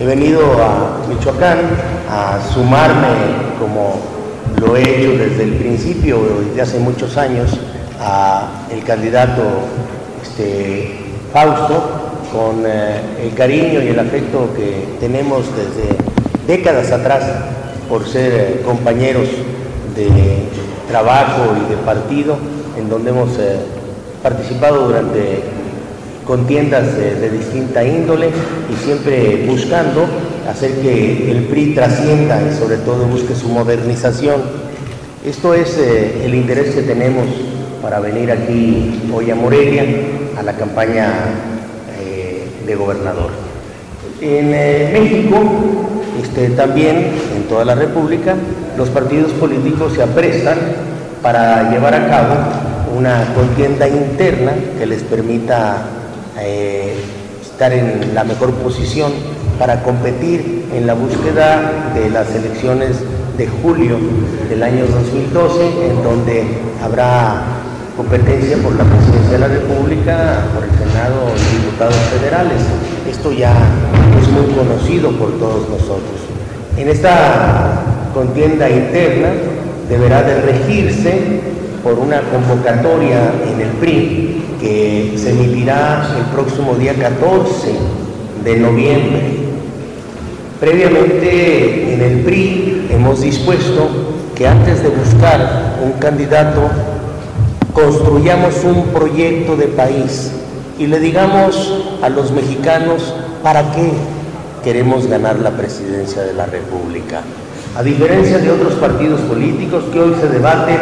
He venido a Michoacán a sumarme, como lo he hecho desde el principio, desde hace muchos años, a el candidato Fausto, con el cariño y el afecto que tenemos desde décadas atrás por ser compañeros de trabajo y de partido, en donde hemos participado durante contiendas de distinta índole y siempre buscando hacer que el PRI trascienda y sobre todo busque su modernización. Esto es el interés que tenemos para venir aquí hoy a Morelia a la campaña de gobernador. En México, también en toda la República, los partidos políticos se aprestan para llevar a cabo una contienda interna que les permita estar en la mejor posición para competir en la búsqueda de las elecciones de julio del año 2012, en donde habrá competencia por la presidencia de la República, por el Senado y diputados federales. Esto ya es muy conocido por todos nosotros. En esta contienda interna deberá de regirse por una convocatoria en el PRI que se emitirá el próximo día 14 de noviembre. Previamente en el PRI hemos dispuesto que antes de buscar un candidato construyamos un proyecto de país y le digamos a los mexicanos para qué queremos ganar la presidencia de la República. A diferencia de otros partidos políticos que hoy se debaten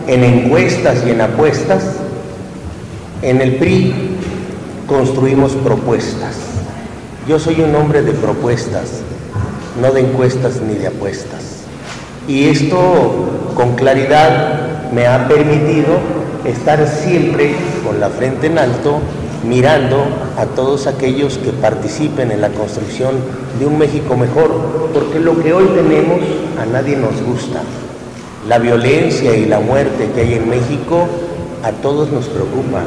en encuestas y en apuestas, en el PRI construimos propuestas. Yo soy un hombre de propuestas, no de encuestas ni de apuestas. Y esto con claridad me ha permitido estar siempre con la frente en alto, mirando a todos aquellos que participen en la construcción de un México mejor, porque lo que hoy tenemos a nadie nos gusta. La violencia y la muerte que hay en México a todos nos preocupa.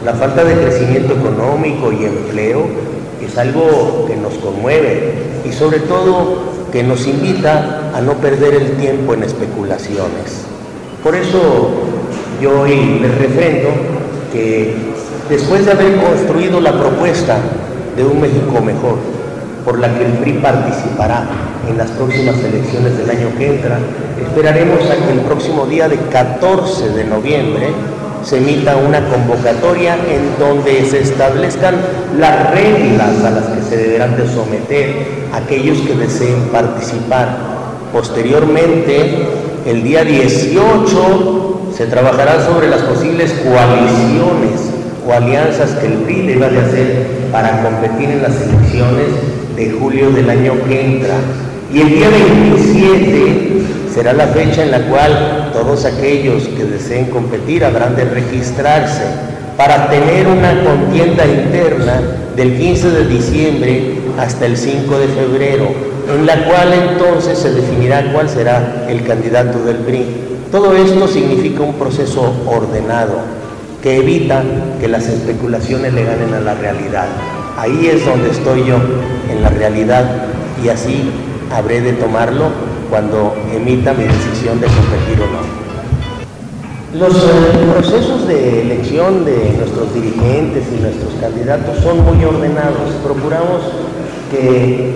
La falta de crecimiento económico y empleo es algo que nos conmueve y sobre todo que nos invita a no perder el tiempo en especulaciones. Por eso yo hoy les refrendo que después de haber construido la propuesta de un México mejor, por la que el PRI participará en las próximas elecciones del año que entra, esperaremos a que el próximo día de 14 de noviembre se emita una convocatoria en donde se establezcan las reglas a las que se deberán de someter aquellos que deseen participar. Posteriormente, el día 18, se trabajará sobre las posibles coaliciones o alianzas que el PRI deba de hacer para competir en las elecciones de julio del año que entra. Y el día 27 será la fecha en la cual todos aquellos que deseen competir habrán de registrarse para tener una contienda interna del 15 de diciembre hasta el 5 de febrero, en la cual entonces se definirá cuál será el candidato del PRI. Todo esto significa un proceso ordenado que evita que las especulaciones le ganen a la realidad. Ahí es donde estoy yo, en la realidad, y así habré de tomarlo cuando emita mi decisión de competir o no. Los procesos de elección de nuestros dirigentes y nuestros candidatos son muy ordenados. Procuramos que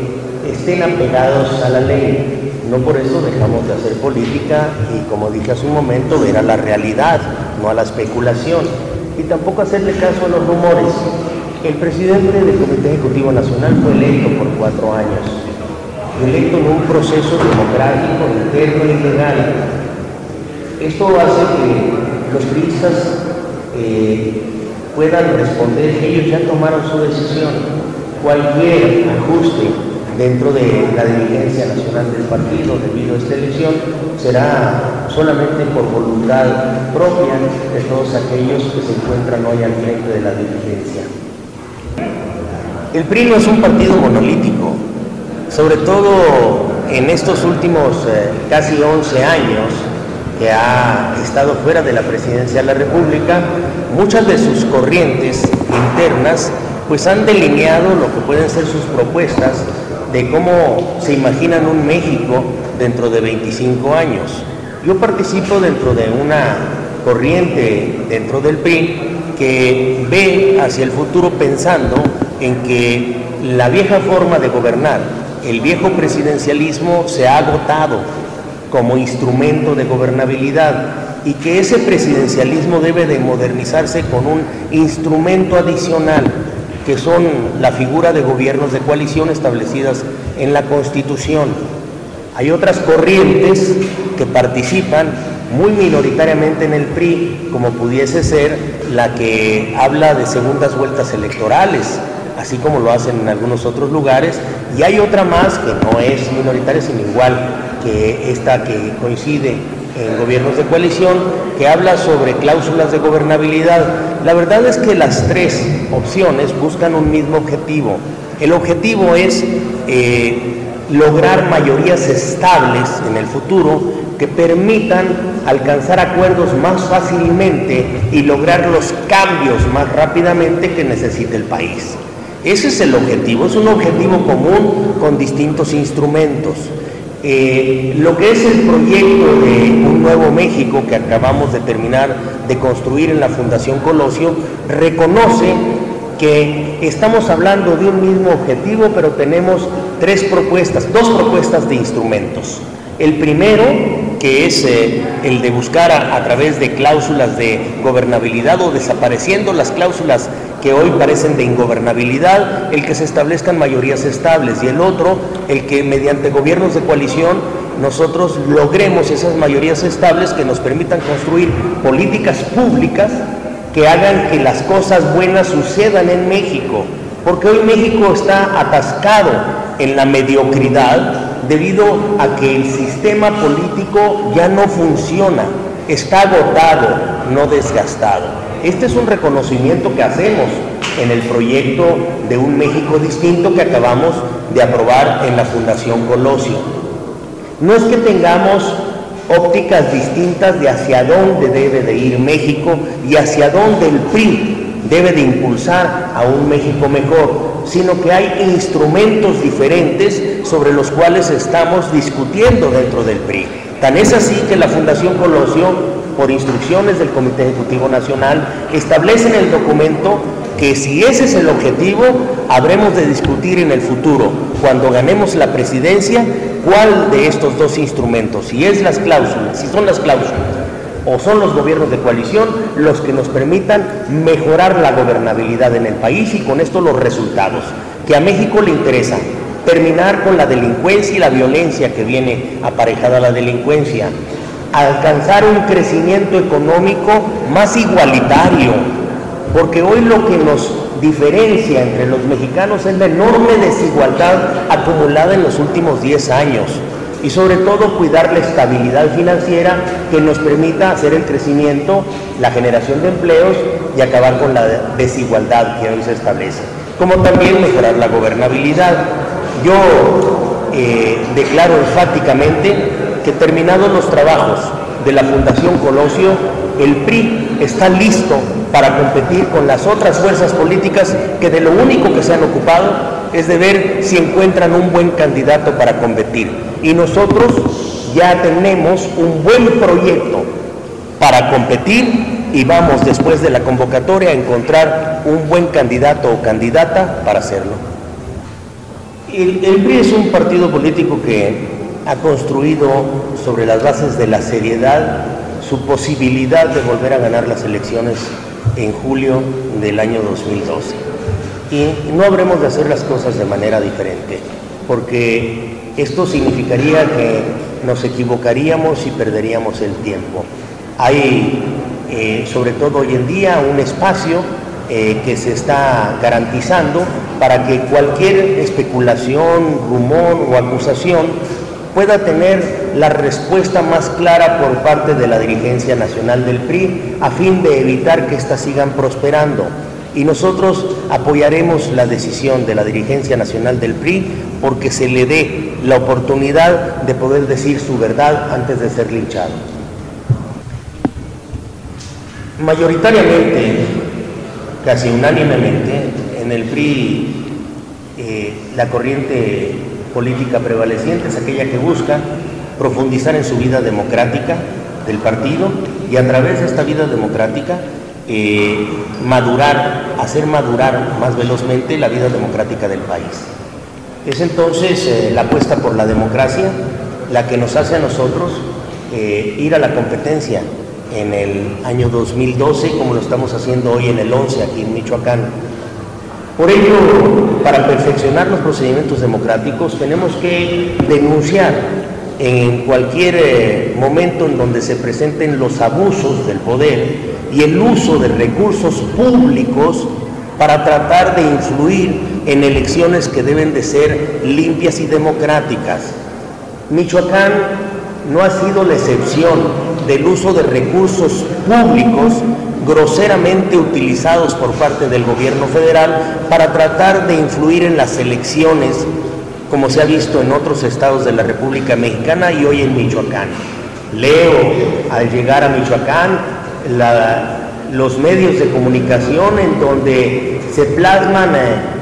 estén apegados a la ley. No por eso dejamos de hacer política y, como dije hace un momento, ver a la realidad, no a la especulación, y tampoco hacerle caso a los rumores. El presidente del Comité Ejecutivo Nacional fue electo por 4 años, electo en un proceso democrático, interno y legal. Esto hace que los priistas puedan responder que ellos ya tomaron su decisión. Cualquier ajuste dentro de la dirigencia nacional del partido debido a esta elección será solamente por voluntad propia de todos aquellos que se encuentran hoy al frente de la dirigencia. El PRI no es un partido monolítico, sobre todo en estos últimos casi 11 años que ha estado fuera de la presidencia de la República. Muchas de sus corrientes internas pues han delineado lo que pueden ser sus propuestas de cómo se imaginan un México dentro de 25 años. Yo participo dentro de una corriente dentro del PRI que ve hacia el futuro pensando en que la vieja forma de gobernar, el viejo presidencialismo, se ha agotado como instrumento de gobernabilidad y que ese presidencialismo debe de modernizarse con un instrumento adicional, que son la figura de gobiernos de coalición establecidas en la Constitución. Hay otras corrientes que participan muy minoritariamente en el PRI, como pudiese ser la que habla de segundas vueltas electorales, así como lo hacen en algunos otros lugares, y hay otra más que no es minoritaria, sino igual que esta que coincide en gobiernos de coalición, que habla sobre cláusulas de gobernabilidad. La verdad es que las tres opciones buscan un mismo objetivo. El objetivo es lograr mayorías estables en el futuro que permitan alcanzar acuerdos más fácilmente y lograr los cambios más rápidamente que necesita el país. Ese es el objetivo, es un objetivo común con distintos instrumentos. Lo que es el proyecto de un nuevo México que acabamos de terminar de construir en la Fundación Colosio reconoce que estamos hablando de un mismo objetivo, pero tenemos dos propuestas de instrumentos. El primero, que es el de buscar a través de cláusulas de gobernabilidad o desapareciendo las cláusulas que hoy parecen de ingobernabilidad, el que se establezcan mayorías estables, y el otro, el que mediante gobiernos de coalición nosotros logremos esas mayorías estables que nos permitan construir políticas públicas que hagan que las cosas buenas sucedan en México, porque hoy México está atascado en la mediocridad debido a que el sistema político ya no funciona, está agotado, no desgastado. Este es un reconocimiento que hacemos en el proyecto de un México distinto que acabamos de aprobar en la Fundación Colosio. No es que tengamos ópticas distintas de hacia dónde debe de ir México y hacia dónde el PRI debe de impulsar a un México mejor, sino que hay instrumentos diferentes sobre los cuales estamos discutiendo dentro del PRI. Tan es así que la Fundación Colosio, por instrucciones del Comité Ejecutivo Nacional, establece en el documento que si ese es el objetivo, habremos de discutir en el futuro, cuando ganemos la presidencia, cuál de estos dos instrumentos, si son las cláusulas o son los gobiernos de coalición los que nos permitan mejorar la gobernabilidad en el país y con esto los resultados, que a México le interesa terminar con la delincuencia y la violencia que viene aparejada a la delincuencia, alcanzar un crecimiento económico más igualitario, porque hoy lo que nos diferencia entre los mexicanos es la enorme desigualdad acumulada en los últimos 10 años y sobre todo cuidar la estabilidad financiera que nos permita hacer el crecimiento, la generación de empleos y acabar con la desigualdad que hoy se establece, como también mejorar la gobernabilidad. Yo declaro enfáticamente que terminados los trabajos de la Fundación Colosio, el PRI está listo para competir con las otras fuerzas políticas que de lo único que se han ocupado es de ver si encuentran un buen candidato para competir. Y nosotros ya tenemos un buen proyecto para competir y vamos después de la convocatoria a encontrar un buen candidato o candidata para hacerlo. El PRI es un partido político que ha construido sobre las bases de la seriedad su posibilidad de volver a ganar las elecciones en julio del año 2012. Y no habremos de hacer las cosas de manera diferente, porque esto significaría que nos equivocaríamos y perderíamos el tiempo. Hay, sobre todo hoy en día, un espacio que se está garantizando para que cualquier especulación, rumor o acusación pueda tener la respuesta más clara por parte de la dirigencia nacional del PRI a fin de evitar que éstas sigan prosperando. Y nosotros apoyaremos la decisión de la dirigencia nacional del PRI porque se le dé la oportunidad de poder decir su verdad antes de ser linchado. Mayoritariamente, casi unánimemente, en el PRI la corriente política prevaleciente es aquella que busca profundizar en su vida democrática del partido y a través de esta vida democrática hacer madurar más velozmente la vida democrática del país. Es entonces la apuesta por la democracia la que nos hace a nosotros ir a la competencia en el año 2012, como lo estamos haciendo hoy en el 11 aquí en Michoacán. Por ello, para perfeccionar los procedimientos democráticos, tenemos que denunciar en cualquier momento en donde se presenten los abusos del poder y el uso de recursos públicos para tratar de influir en elecciones que deben de ser limpias y democráticas. Michoacán no ha sido la excepción del uso de recursos públicos groseramente utilizados por parte del gobierno federal para tratar de influir en las elecciones, como se ha visto en otros estados de la República Mexicana y hoy en Michoacán. Leo al llegar a Michoacán los medios de comunicación en donde se plasman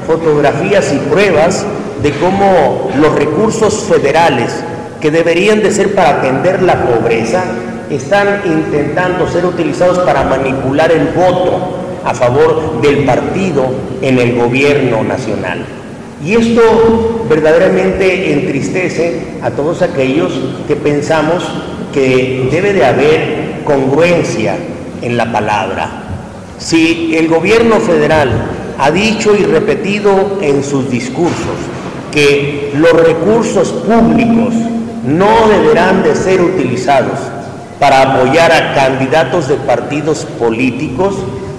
fotografías y pruebas de cómo los recursos federales que deberían de ser para atender la pobreza están intentando ser utilizados para manipular el voto a favor del partido en el gobierno nacional. Y esto verdaderamente entristece a todos aquellos que pensamos que debe de haber congruencia en la palabra. Si el gobierno federal ha dicho y repetido en sus discursos que los recursos públicos no deberán de ser utilizados para apoyar a candidatos de partidos políticos,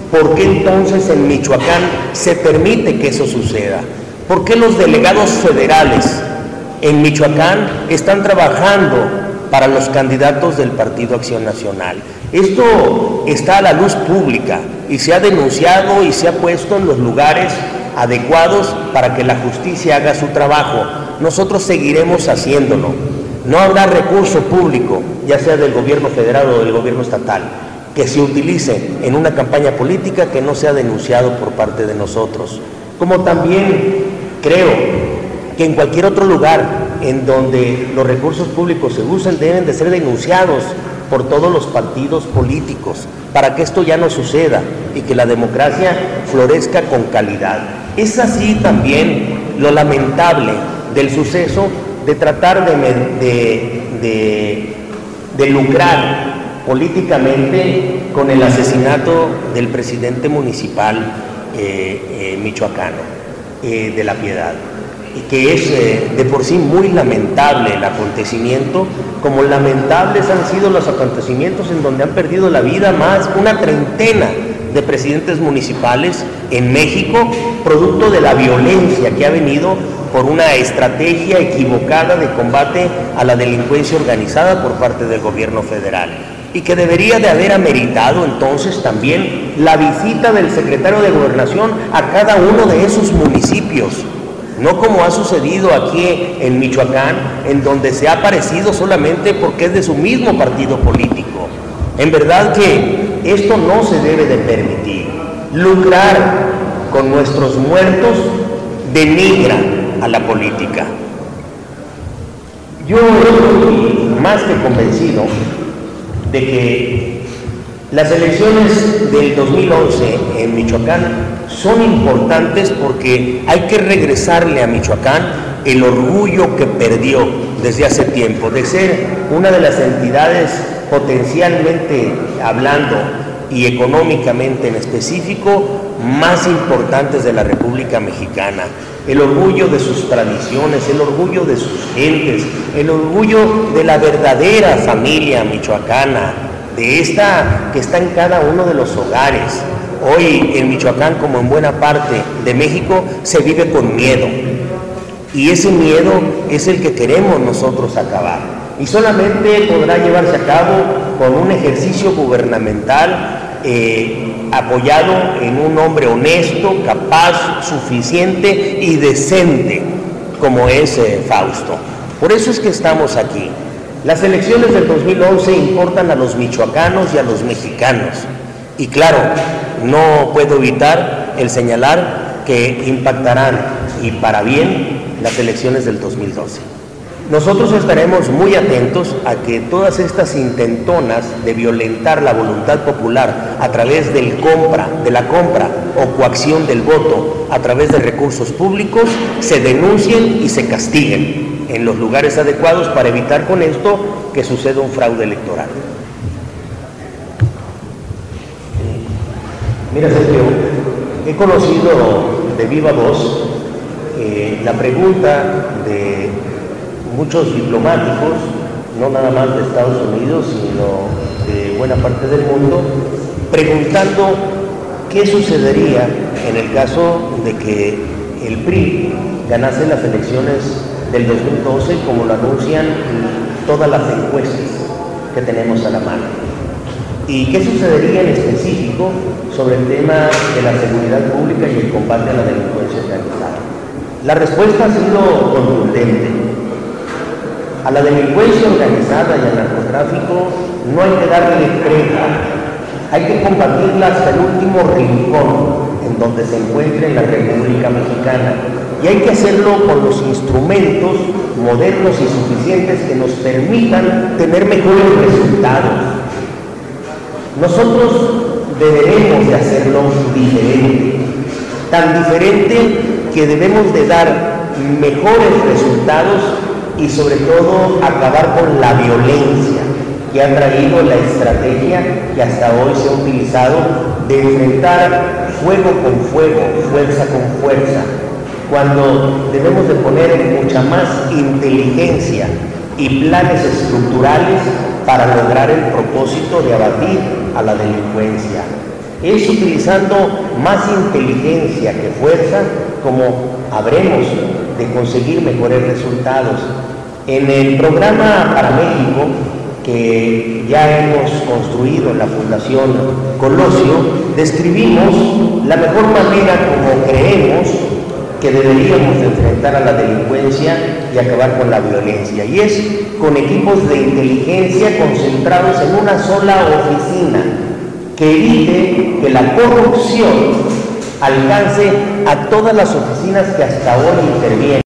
¿por qué entonces en Michoacán se permite que eso suceda? ¿Por qué los delegados federales en Michoacán están trabajando para los candidatos del Partido Acción Nacional? Esto está a la luz pública y se ha denunciado y se ha puesto en los lugares adecuados para que la justicia haga su trabajo. Nosotros seguiremos haciéndolo. No habrá recurso público, ya sea del gobierno federal o del gobierno estatal, que se utilice en una campaña política que no sea denunciado por parte de nosotros. Como también creo que en cualquier otro lugar en donde los recursos públicos se usen deben de ser denunciados por todos los partidos políticos para que esto ya no suceda y que la democracia florezca con calidad. Es así también lo lamentable del suceso de tratar de lucrar políticamente con el asesinato del presidente municipal michoacano, de La Piedad, y que es de por sí muy lamentable el acontecimiento, como lamentables han sido los acontecimientos en donde han perdido la vida más una treintena de presidentes municipales en México, producto de la violencia que ha venido por una estrategia equivocada de combate a la delincuencia organizada por parte del gobierno federal, y que debería de haber ameritado entonces también la visita del secretario de Gobernación a cada uno de esos municipios, no como ha sucedido aquí en Michoacán, en donde se ha aparecido solamente porque es de su mismo partido político. En verdad que esto no se debe de permitir. Lucrar con nuestros muertos denigra a la política. Yo estoy más que convencido de que las elecciones del 2011 en Michoacán son importantes porque hay que regresarle a Michoacán el orgullo que perdió desde hace tiempo de ser una de las entidades potencialmente hablando y económicamente en específico más importantes de la República Mexicana. El orgullo de sus tradiciones, el orgullo de sus gentes, el orgullo de la verdadera familia michoacana, de esta que está en cada uno de los hogares. Hoy en Michoacán, como en buena parte de México, se vive con miedo, y ese miedo es el que queremos nosotros acabar, y solamente podrá llevarse a cabo con un ejercicio gubernamental apoyado en un hombre honesto, capaz, suficiente y decente, como es Fausto. Por eso es que estamos aquí. Las elecciones del 2011 importan a los michoacanos y a los mexicanos. Y claro, no puedo evitar el señalar que impactarán, y para bien, las elecciones del 2012. Nosotros estaremos muy atentos a que todas estas intentonas de violentar la voluntad popular a través de la compra o coacción del voto a través de recursos públicos se denuncien y se castiguen en los lugares adecuados para evitar con esto que suceda un fraude electoral. Mira, Sergio, he conocido de viva voz la pregunta de muchos diplomáticos, no nada más de Estados Unidos, sino de buena parte del mundo, preguntando qué sucedería en el caso de que el PRI ganase las elecciones del 2012, como lo anuncian todas las encuestas que tenemos a la mano. ¿Y qué sucedería en específico sobre el tema de la seguridad pública y el combate a la delincuencia organizada? La respuesta ha sido contundente. A la delincuencia organizada y al narcotráfico no hay que darle tregua, hay que combatirla hasta el último rincón en donde se encuentre en la República Mexicana, y hay que hacerlo con los instrumentos modernos y suficientes que nos permitan tener mejores resultados. Nosotros deberemos de hacerlo diferente, tan diferente que debemos de dar mejores resultados y sobre todo acabar con la violencia que ha traído la estrategia que hasta hoy se ha utilizado de enfrentar fuego con fuego, fuerza con fuerza, cuando debemos de poner mucha más inteligencia y planes estructurales para lograr el propósito de abatir a la delincuencia. Es utilizando más inteligencia que fuerza como habremos de conseguir mejores resultados. En el programa para México, que ya hemos construido en la Fundación Colosio, describimos la mejor manera como creemos que deberíamos de enfrentar a la delincuencia y acabar con la violencia, y es con equipos de inteligencia concentrados en una sola oficina que evite que la corrupción alcance a todas las oficinas que hasta ahora intervienen.